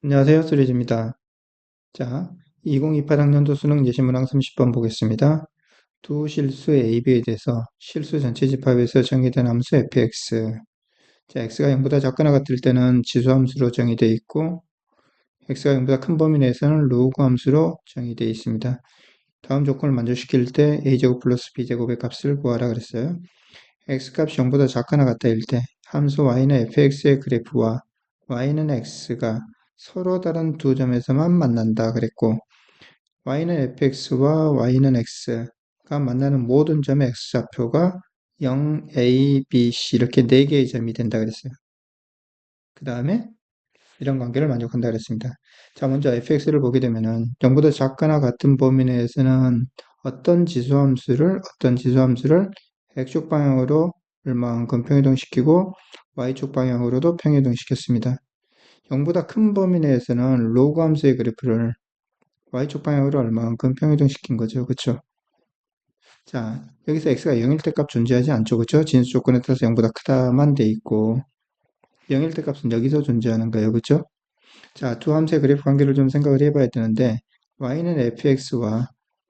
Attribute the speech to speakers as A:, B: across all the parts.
A: 안녕하세요. 수리즈입니다. 자, 2028학년도 수능 예시문항 30번 보겠습니다. 두 실수 A, B에 대해서 실수 전체 집합에서 정의된 함수 fx. 자, x가 0보다 작거나 같을 때는 지수함수로 정의되어 있고, x가 0보다 큰 범위 내에서는 로그 함수로 정의되어 있습니다. 다음 조건을 만족시킬 때 a제곱 플러스 b제곱의 값을 구하라 그랬어요. x값이 0보다 작거나 같다일 때 함수 y는 fx의 그래프와 y는 x가 서로 다른 두 점에서만 만난다 그랬고, y는 fx와 y는 x가 만나는 모든 점의 x좌표가 0, a, b, c 이렇게 4개의 점이 된다 그랬어요. 그 다음에 이런 관계를 만족한다 그랬습니다. 자, 먼저 fx를 보게 되면은 0보다 작거나 같은 범위 내에서는 어떤 지수함수를 x축 방향으로 얼마만큼 평이동시키고 y축 방향으로도 평이동시켰습니다. 0보다 큰 범위 내에서는 로그 함수의 그래프를 y축 방향으로 얼마만큼 평이동시킨 거죠. 그쵸? 자, 여기서 x가 0일 때 값 존재하지 않죠. 그쵸? 진수 조건에 따라서 0보다 크다만 돼 있고 0일 때 값은 여기서 존재하는 거예요. 그쵸? 자, 두 함수의 그래프 관계를 좀 생각을 해봐야 되는데 y는 fx와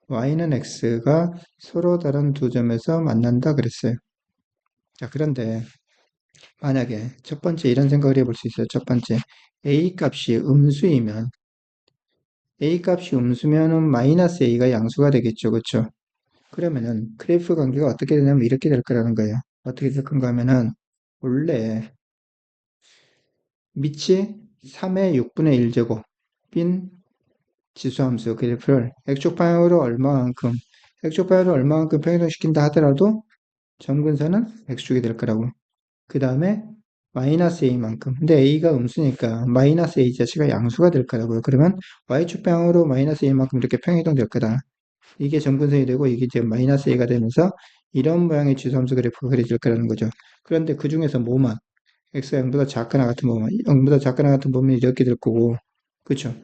A: y는 x가 서로 다른 두 점에서 만난다 그랬어요. 자, 그런데 만약에 첫 번째 이런 생각을 해볼 수 있어요. 첫 번째, a 값이 음수면은 마이너스 a가 양수가 되겠죠. 그쵸? 그러면은 그래프 관계가 어떻게 되냐면 이렇게 될 거라는 거예요. 어떻게 될 건가 하면은 원래 밑이 3의 6분의 1제곱인 지수함수 그래프를 x축 방향으로 얼마만큼 평이동시킨다 하더라도 점근선은 x축이 될 거라고. 그 다음에 마이너스 a만큼. 근데 a가 음수니까 마이너스 a 자체가 양수가 될 거라고요. 그러면 y축 방향으로 마이너스 a만큼 이렇게 평이동 될 거다. 이게 점근선이 되고 이게 이제 마이너스 a가 되면서 이런 모양의 지수함수 그래프가 그려질 거라는 거죠. 그런데 그 중에서 뭐만 x가 0보다 작거나 같은 범위, 0보다 작거나 같은 범위는 이렇게 될 거고, 그쵸?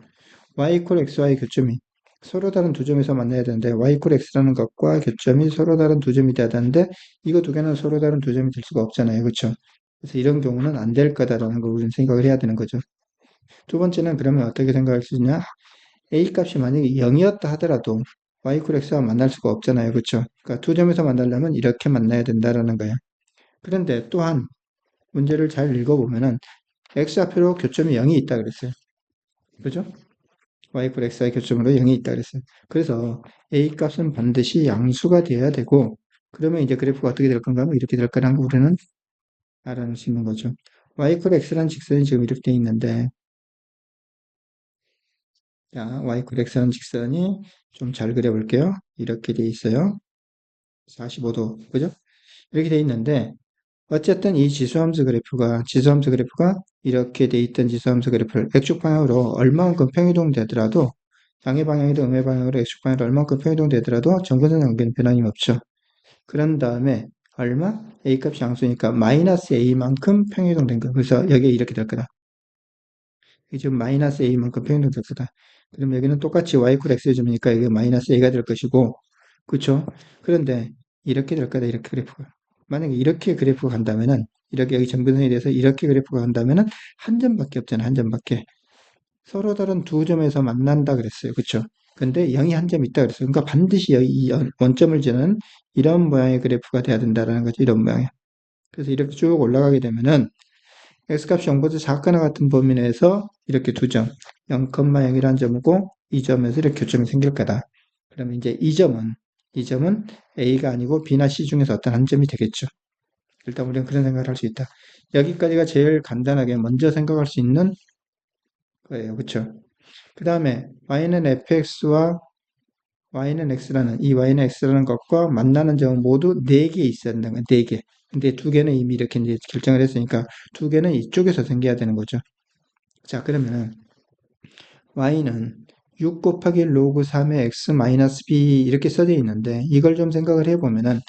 A: y 이퀄 xy 교점이 서로 다른 두 점에서 만나야 되는데 y 이퀄 x라는 것과 교점이 서로 다른 두 점이 돼야 되는데 이거 두 개는 서로 다른 두 점이 될 수가 없잖아요. 그쵸? 그래서 이런 경우는 안 될 거다라는 걸 우리는 생각을 해야 되는 거죠. 두 번째는 그러면 어떻게 생각할 수 있냐? a 값이 만약에 0이었다 하더라도 y 이퀄 x와 만날 수가 없잖아요. 그쵸? 그러니까 두 점에서 만나려면 이렇게 만나야 된다라는 거예요. 그런데 또한 문제를 잘 읽어보면은 x좌표로 교점이 0이 있다 그랬어요. 그죠? y 이퀄 xy 교점으로 0이 있다 그랬어요. 그래서 a 값은 반드시 양수가 되어야 되고 그러면 이제 그래프가 어떻게 될 건가 하면 이렇게 될 거라는 거 우리는 알아낼 수 있는 거죠. y 이퀄 x라는 직선이 지금 이렇게 돼 있는데 자, y 이퀄 x라는 직선이 좀 잘 그려볼게요. 이렇게 돼 있어요. 45도 그죠? 이렇게 돼 있는데 어쨌든 이 지수함수 그래프가 이렇게 돼 있던 지수함수 그래프를 x축 방향으로 얼마만큼 평이동 되더라도 양의 방향이든 음의 방향으로 x축 방향으로 얼마만큼 평이동 되더라도 정근선 관계는 변함이 없죠. 그런 다음에 얼마? a 값이 양수니까 마이너스 a만큼 평이동 된 거야. 그래서 여기에 이렇게 될 거다. 이게 지금 마이너스 a만큼 평이동 될 거다. 그럼 여기는 똑같이 y 쿨 x 점이니까 여기 마이너스 a가 될 것이고 그쵸? 그런데 이렇게 될 거다. 이렇게 그래프가. 만약에 이렇게 그래프가 간다면은 이렇게 여기 점근선에 대해서 이렇게 그래프가 간다면은 한 점밖에 없잖아. 한 점밖에. 서로 다른 두 점에서 만난다 그랬어요. 그쵸? 근데 0이 한 점 있다 그랬어요. 그러니까 반드시 여기 이 원점을 지는 이런 모양의 그래프가 돼야 된다라는 거죠. 이런 모양이. 그래서 이렇게 쭉 올라가게 되면은 x값이 0보다 작거나 같은 범위 내에서 이렇게 두 점, 0,0이라는 점이고 이 점에서 이렇게 교점이 생길 거다. 그러면 이제 이 점은 A가 아니고 B나 C 중에서 어떤 한 점이 되겠죠. 일단 우리는 그런 생각을 할 수 있다. 여기까지가 제일 간단하게 먼저 생각할 수 있는 거예요. 그쵸? 그 다음에 y는 x라는 것과 만나는 점은 모두 4개 있어야 된다는 거예요. 4개. 근데 두 개는 이미 이렇게 이제 결정을 했으니까 두 개는 이쪽에서 생겨야 되는 거죠. 자, 그러면은 y는 6 곱하기 로그 3의 x 마이너스 b 이렇게 써져 있는데 이걸 좀 생각을 해보면은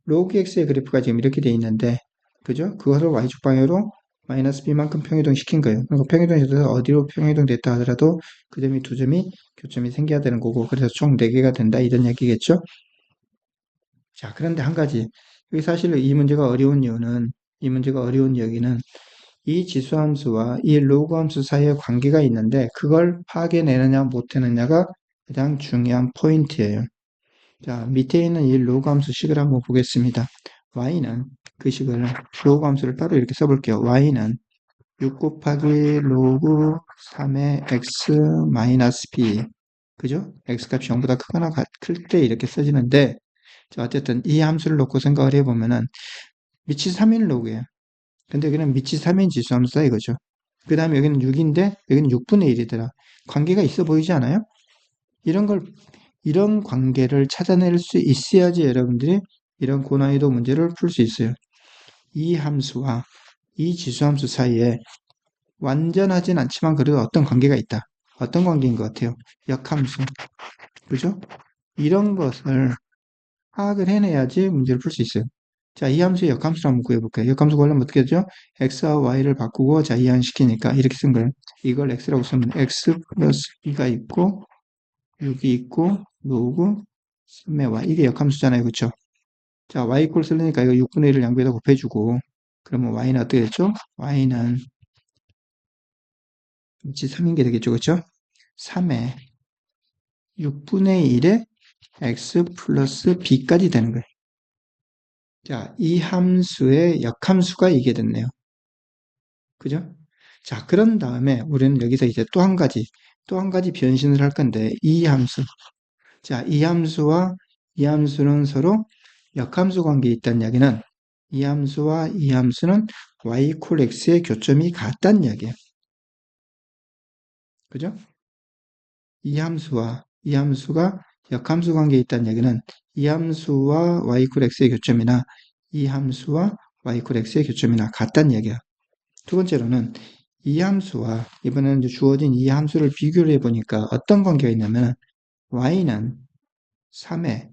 A: 로그 x의 그래프가 지금 이렇게 돼 있는데 그죠? 그것을 y축 방향으로 마이너스 b만큼 평이동 시킨 거예요. 그러니까 평이동이 돼서 어디로 평이동 됐다 하더라도 그 점이 두 점이 교점이 생겨야 되는 거고 그래서 총 4개가 된다 이런 얘기겠죠? 자, 그런데 한 가지 여기 사실 이 문제가 어려운 이유는 이 문제가 어려운 여기는 이 지수함수와 이 로그함수 사이에 관계가 있는데 그걸 파악해내느냐 못해내느냐가 가장 중요한 포인트예요. 자, 밑에 있는 이 로그함수 식을 한번 보겠습니다. y는 그 식을 로그함수를 따로 이렇게 써볼게요. y는 6 곱하기 로그 3의 x 마이너스 b, 그죠? x값이 0보다 크거나 클 때 이렇게 써지는데, 자, 어쨌든 이 함수를 놓고 생각을 해보면은 밑이 3인 로그예요. 근데 여기는 밑이 3인 지수함수다 이거죠. 그 다음에 여기는 6인데 여기는 6분의 1이더라. 관계가 있어 보이지 않아요? 이런 걸, 이런 관계를 찾아낼 수 있어야지 여러분들이 이런 고난이도 문제를 풀 수 있어요. 이 함수와 이 지수함수 사이에 완전하진 않지만 그래도 어떤 관계가 있다. 어떤 관계인 것 같아요? 역함수. 그죠? 이런 것을 파악을 해내야지 문제를 풀 수 있어요. 자, 이 함수의 역함수를 한번 구해볼까요? 역함수 구하려면 어떻게 하죠? x와 y를 바꾸고 자, 이항시키니까 이렇게 쓴 거예요. 이걸 x라고 쓰면 x 플러스 b가 있고 6이 있고 로그 3의 y. 이게 역함수잖아요. 그쵸? 자, y 이퀄 쓰려니까 이거 6분의 1을 양변에다 곱해주고 그러면 y는 어떻게 됐죠? y는 3인 게 되겠죠. 그쵸? 3의 6분의 1에 x 플러스 b까지 되는 거예요. 자, 이 함수의 역함수가 이게 됐네요. 그죠? 자, 그런 다음에 우리는 여기서 이제 또 한 가지 변신을 할 건데, 이 함수. 자, 이 함수와 이 함수는 서로 역함수 관계에 있다는 이야기는 이 함수와 이 함수는 y 콜 x의 교점이 같다는 이야기예요. 그죠? 이 함수와 이 함수가 역함수 관계에 있다는 얘기는 이 함수와 y 콜 x의 교점이나 이 함수와 y 콜 x의 교점이나 같다는 얘기야. 두 번째로는 이 함수와 이번에는 이제 주어진 이 함수를 비교를 해보니까 어떤 관계가 있냐면 y는 3의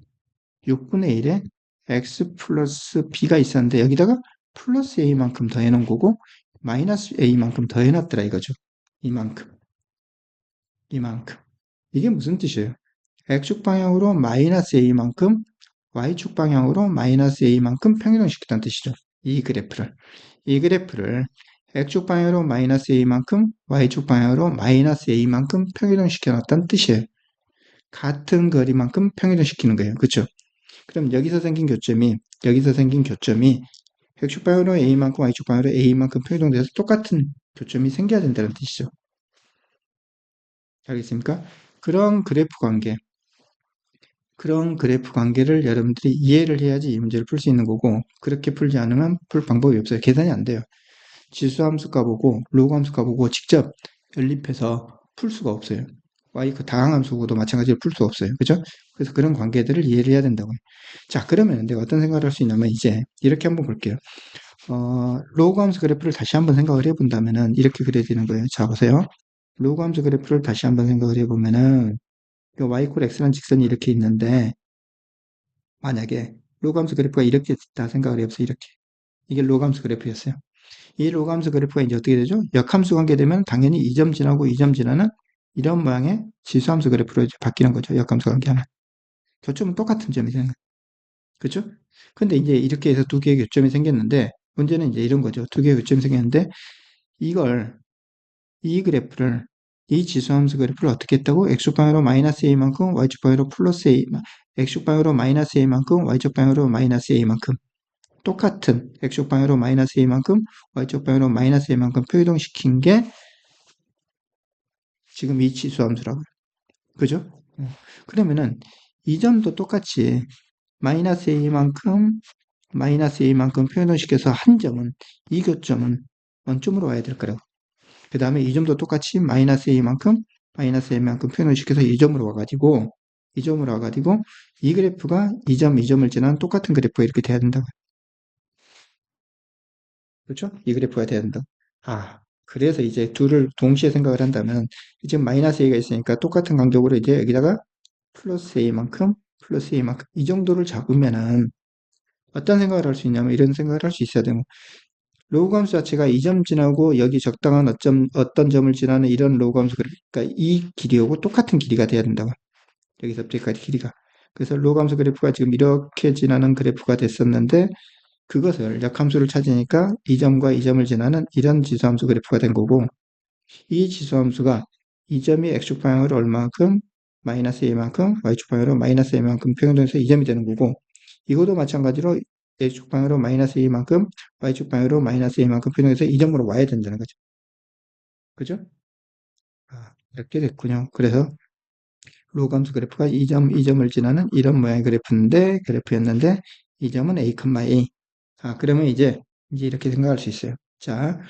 A: 6분의 1에 x 플러스 b가 있었는데 여기다가 플러스 a만큼 더해놓은 거고 마이너스 a만큼 더해놨더라 이거죠. 이만큼. 이게 무슨 뜻이에요? x축 방향으로 마이너스 a만큼 y축 방향으로 마이너스 a만큼 평행시켰다는 뜻이죠. 이 그래프를 x축 방향으로 마이너스 a만큼 y축 방향으로 마이너스 a만큼 평행시켜 놨다는 뜻이에요. 같은 거리만큼 평행시키는 거예요. 그렇죠? 그럼 여기서 생긴 교점이 x축 방향으로 a만큼 y축 방향으로 a만큼 평행돼서 똑같은 교점이 생겨야 된다는 뜻이죠. 알겠습니까? 그런 그래프 관계를 여러분들이 이해를 해야지 이 문제를 풀 수 있는 거고, 그렇게 풀지 않으면 풀 방법이 없어요. 계산이 안 돼요. 지수함수 값보고 로그함수 값보고 직접 연립해서 풀 수가 없어요. y 그 다항함수고도 마찬가지로 풀 수가 없어요. 그죠? 그래서 그런 관계들을 이해를 해야 된다고요. 자, 그러면 내가 어떤 생각을 할 수 있냐면 이제 이렇게 한번 볼게요. 로그함수 그래프를 다시 한번 생각을 해본다면은 이렇게 그려지는 거예요. 자, 보세요. 로그함수 그래프를 다시 한번 생각을 해보면은 y 콜 x라는 직선이 이렇게 있는데 만약에 로그함수 그래프가 이렇게 있다 생각을 해보세요. 이렇게. 이게 로그함수 그래프였어요. 이 로그함수 그래프가 이제 어떻게 되죠? 역함수 관계되면 당연히 이 점 지나고 이 점 지나는 이런 모양의 지수함수 그래프로 이제 바뀌는 거죠. 역함수 관계하면. 교점은 똑같은 점이 되는 거예요. 그렇죠? 근데 이제 이렇게 해서 두 개의 교점이 생겼는데 문제는 이제 이런 거죠. 두 개의 교점이 생겼는데 이걸 이 그래프를 이 지수함수 그래프를 어떻게 했다고? x축 방향으로 마이너스 a만큼 y축 방향으로 플러스 a, x축 방향으로 마이너스 a만큼 y축 방향으로 마이너스 a만큼 똑같은 x축 방향으로 마이너스 a만큼 y축 방향으로 마이너스 a만큼 표이동시킨 게 지금 이 지수함수라고요. 그죠? 그러면은 이 점도 똑같이 마이너스 a만큼 표현을 시켜서 한 점은 이 교점은 원점으로 와야 될 거라고. 그 다음에 이 점도 똑같이 마이너스 a만큼 표현을 시켜서 이 점으로 와가지고 이 그래프가 이 점을 지나는 똑같은 그래프가 이렇게 돼야 된다고. 그렇죠? 이 그래프가 돼야 된다. 그래서 이제 둘을 동시에 생각을 한다면 지금 마이너스 a가 있으니까 똑같은 간격으로 이제 여기다가 플러스 a만큼 이 정도를 잡으면은 어떤 생각을 할 수 있냐면 이런 생각을 할 수 있어야 되고 로그 함수 자체가 이 점 지나고 여기 적당한 어떤 점을 지나는 이런 로그 함수 그러니까 이 길이하고 똑같은 길이가 돼야 된다고. 여기서부터 여기까지 길이가. 그래서 로그 함수 그래프가 지금 이렇게 지나는 그래프가 됐었는데 그것을 역함수를 찾으니까 이 점과 이 점을 지나는 이런 지수함수 그래프가 된 거고, 이 지수함수가 이 점이 x축 방향으로 얼마만큼 마이너스 a만큼 y축 방향으로 마이너스 a만큼 평행도에서 이 점이 되는 거고, 이것도 마찬가지로 x축 방향으로 마이너스 a만큼 y축 방향으로 마이너스 a만큼 평행도에서 이 점으로 와야 된다는 거죠. 그죠? 이렇게 됐군요. 그래서 로감수 그래프가 이 점, 이 점을 지나는 이런 모양의 그래프였는데 이 점은 a, a. 그러면 이제 이렇게 생각할 수 있어요. 자,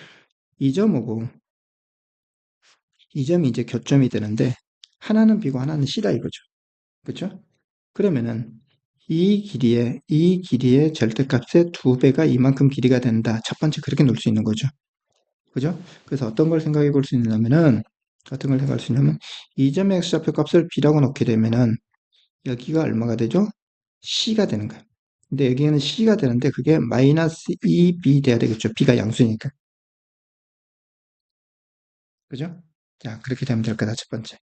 A: 이 점하고 이 점이 이제 교점이 되는데 하나는 b고 하나는 c다 이거죠. 그렇죠? 그러면은 이 길이의 절대값의 2배가 이만큼 길이가 된다. 첫 번째 그렇게 놓을 수 있는 거죠. 그죠? 그래서 어떤 걸 생각해 볼 수 있냐면은 어떤 걸 생각할 수 있냐면 이 점의 x좌표 값을 b라고 놓게 되면은 여기가 얼마가 되죠? c가 되는 거예요. 근데 여기에는 c가 되는데 그게 마이너스 2b 돼야 되겠죠. b가 양수니까. 그죠? 자, 그렇게 되면 될 거다, 첫 번째.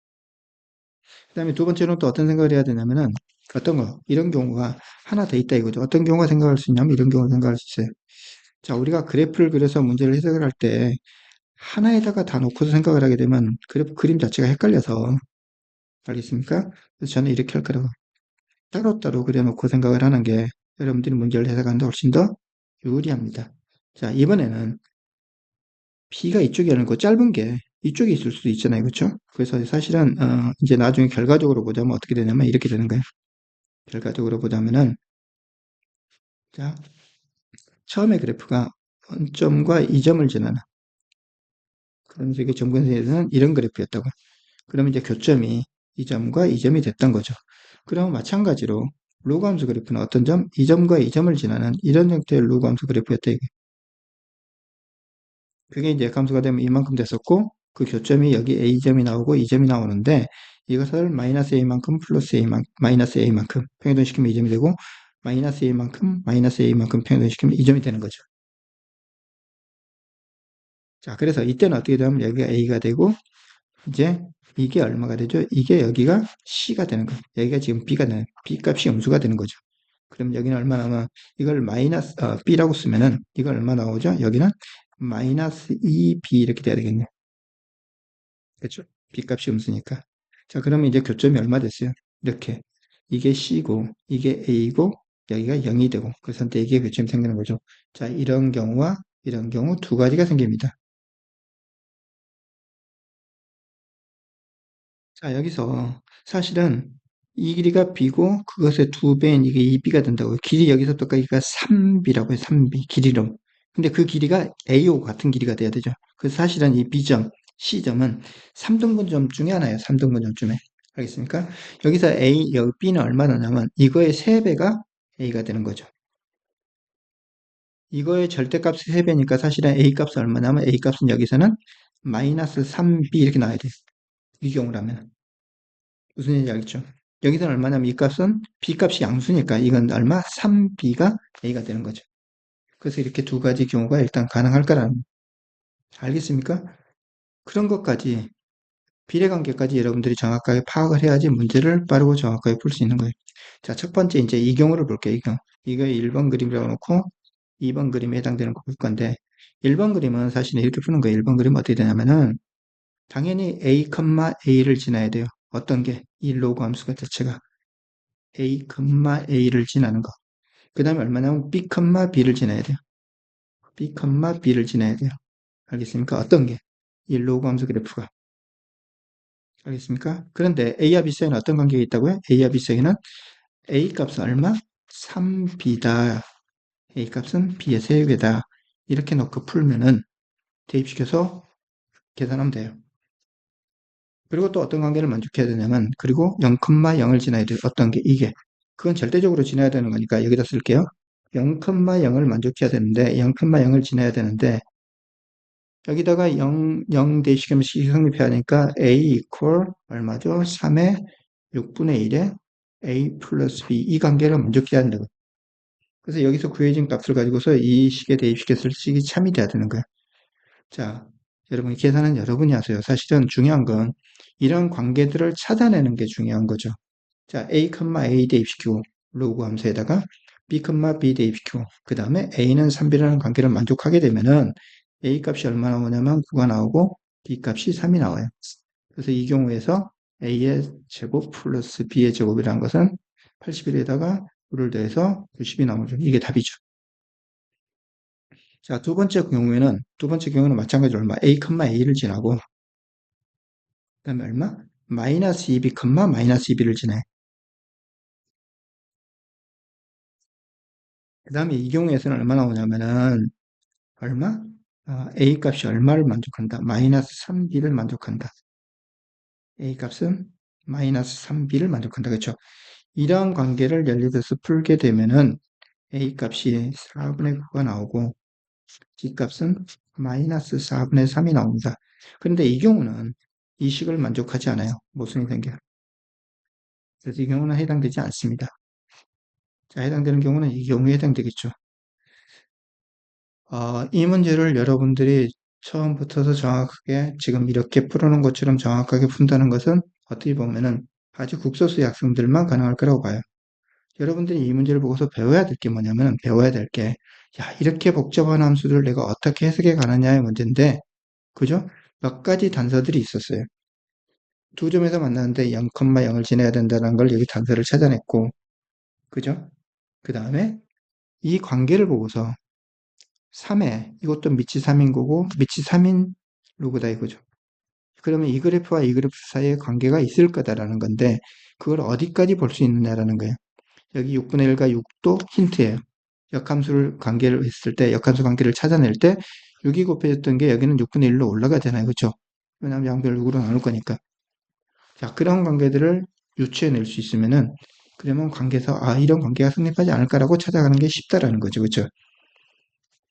A: 그 다음에 두 번째로는 또 어떤 생각을 해야 되냐면은 어떤 거, 이런 경우가 하나 더 있다 이거죠. 어떤 경우가 생각할 수 있냐면 이런 경우가 생각할 수 있어요. 자, 우리가 그래프를 그려서 문제를 해석을 할 때 하나에다가 다 놓고서 생각을 하게 되면 그래프 그림 자체가 헷갈려서 알겠습니까? 그래서 저는 이렇게 할 거라고 따로따로 그려놓고 생각을 하는 게 여러분들이 문제를 해석하는데 훨씬 더 유리합니다. 자, 이번에는 B가 이쪽이 아니고 짧은 게 이쪽에 있을 수도 있잖아요. 그렇죠? 그래서 사실은 이제 나중에 결과적으로 보자면 어떻게 되냐면 이렇게 되는 거예요. 결과적으로 보자면은 자, 처음에 그래프가 1점과 2점을 지나는 그런 식의 점근선에서는 이런 그래프였다고. 그러면 이제 교점이 2점과 2점이 됐던 거죠. 그러면 마찬가지로 로그 함수 그래프는 어떤 점? 2점과 2점을 지나는 이런 형태의 로그 함수 그래프였다. 이게. 그게 이제 감수가 되면 이만큼 됐었고 그 교점이 여기 A점이 나오고 2점이 나오는데 이것을 마이너스 A만큼 플러스 A만큼 마이너스 A만큼 평행도시키면 2점이 되고 마이너스 A만큼 마이너스 A만큼 평행도시키면 2점이 되는 거죠. 자, 그래서 이때는 어떻게 되면 여기가 A가 되고 이제 이게 얼마가 되죠? 이게 여기가 C가 되는 거예요. 여기가 지금 B가 되는 B 값이 음수가 되는 거죠. 그럼 여기는 얼마 나오면 이걸 마이너스 B라고 쓰면은 이걸 얼마 나오죠? 여기는 마이너스 2B 이렇게 돼야 되겠네. 그렇죠? B값이 음수니까. 자, 그러면 이제 교점이 얼마 됐어요? 이렇게. 이게 C고, 이게 A고, 여기가 0이 되고, 그래서 이게 교점이 생기는 거죠. 자, 이런 경우와 이런 경우 두 가지가 생깁니다. 자, 여기서 사실은 이 길이가 B고, 그것의 두 배인 이게 2B가 된다고요. 길이 여기서부터까지가 3B라고 해요. 3B. 길이로. 근데 그 길이가 A하고 같은 길이가 돼야 되죠. 그래서 사실은 이 B점, C점은 3등분점 중에 하나예요. 3등분점 중에. 알겠습니까? 여기서 여기 B는 얼마나 나면 이거의 3배가 A가 되는 거죠. 이거의 절대값이 3배니까 사실은 A 값은 얼마 나면 A 값은 여기서는 마이너스 3B 이렇게 나와야 돼요. 이 경우라면. 무슨 얘기인지 알겠죠? 여기서는 얼마냐면 이 값은 B 값이 양수니까 이건 얼마? 3B가 A가 되는 거죠. 그래서 이렇게 두 가지 경우가 일단 가능할 거라는 알겠습니까? 그런 것까지 비례관계까지 여러분들이 정확하게 파악을 해야지 문제를 빠르고 정확하게 풀 수 있는 거예요. 자, 첫 번째 이제 이 경우를 볼게요. 이 경우. 이거 1번 그림이라고 놓고 2번 그림에 해당되는 거 볼 건데 1번 그림은 사실 이렇게 푸는 거예요. 1번 그림은 어떻게 되냐면은 당연히 A, A를 지나야 돼요. 어떤 게? 이 로그 함수가 자체가 A, A를 지나는 거. 그 다음에 얼마냐면 B, B를 지나야 돼요. B, B를 지나야 돼요. 알겠습니까? 어떤 게? 이 로그 함수 그래프가. 알겠습니까? 그런데 A와 B 사이에는 어떤 관계가 있다고요? A와 B 사이에는 A 값은 얼마? 3B다. A 값은 B의 3배다. 이렇게 놓고 풀면은 대입시켜서 계산하면 돼요. 그리고 또 어떤 관계를 만족해야 되냐면 그리고 0,0을 지나야 돼요. 어떤 게? 이게. 그건 절대적으로 지나야 되는 거니까 여기다 쓸게요. 0,0을 만족해야 되는데 0,0을 지나야 되는데 여기다가 0 대입시키면 식 성립해야 하니까 a equal 얼마죠? 3의 6분의 1에 a 플러스 b 이 관계를 만족해야 한다고. 그래서 여기서 구해진 값을 가지고서 이 식에 대입시켰을 식이 참이 돼야 되는 거예요. 자, 여러분 계산은 여러분이 하세요. 사실은 중요한 건 이런 관계들을 찾아내는 게 중요한 거죠. 자, a, a 대입시키고 로그 함수에다가 B, B 대 BQ. 그 다음에 A는 3B라는 관계를 만족하게 되면은 A 값이 얼마 나오냐면 9가 나오고 B 값이 3이 나와요. 그래서 이 경우에서 A의 제곱 플러스 B의 제곱이라는 것은 81에다가 9를 더해서 90이 나오죠. 이게 답이죠. 자, 두 번째 경우는 마찬가지로 얼마? A, A를 지나고, 그 다음에 얼마? 마이너스 2B, 마이너스 2B를 지나요. 그 다음에 이 경우에서는 얼마 나오냐면은, 얼마? A 값이 얼마를 만족한다? 마이너스 3B를 만족한다. A 값은 마이너스 3B를 만족한다. 그렇죠? 이러한 관계를 예를 들어서 풀게 되면은 A 값이 4분의 9가 나오고 B 값은 마이너스 4분의 3이 나옵니다. 그런데 이 경우는 이 식을 만족하지 않아요. 모순이 생겨요. 그래서 이 경우는 해당되지 않습니다. 자, 해당되는 경우는 이 경우에 해당되겠죠. 이 문제를 여러분들이 처음부터도 정확하게 지금 이렇게 풀어놓은 것처럼 정확하게 푼다는 것은 어떻게 보면은 아주 국소수의 학생들만 가능할 거라고 봐요. 여러분들이 이 문제를 보고서 배워야 될 게 뭐냐면 배워야 될 게, 야, 이렇게 복잡한 함수를 내가 어떻게 해석해 가느냐의 문제인데, 그죠? 몇 가지 단서들이 있었어요. 두 점에서 만나는데 0,0을 지내야 된다는 걸 여기 단서를 찾아냈고, 그죠? 그 다음에 이 관계를 보고서 3에 이것도 밑이 3인 거고 밑이 3인 로그다 이거죠. 그러면 이 그래프와 이 그래프 사이에 관계가 있을 거다라는 건데 그걸 어디까지 볼 수 있느냐라는 거예요. 여기 6분의 1과 6도 힌트예요. 역함수를 관계를 했을 때 역함수 관계를 찾아낼 때 6이 곱해졌던 게 여기는 6분의 1로 올라가잖아요. 그렇죠? 왜냐하면 양변을 6으로 나눌 거니까. 자, 그런 관계들을 유추해낼 수 있으면은 그러면 관계에서 이런 관계가 성립하지 않을까라고 찾아가는 게 쉽다라는 거죠. 그렇죠?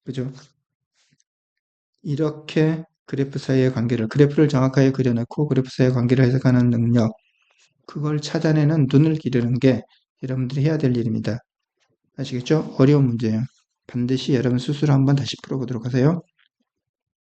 A: 그죠? 이렇게 그래프 사이의 관계를, 그래프를 정확하게 그려놓고 그래프 사이의 관계를 해석하는 능력, 그걸 찾아내는 눈을 기르는 게 여러분들이 해야 될 일입니다. 아시겠죠? 어려운 문제예요. 반드시 여러분 스스로 한번 다시 풀어보도록 하세요.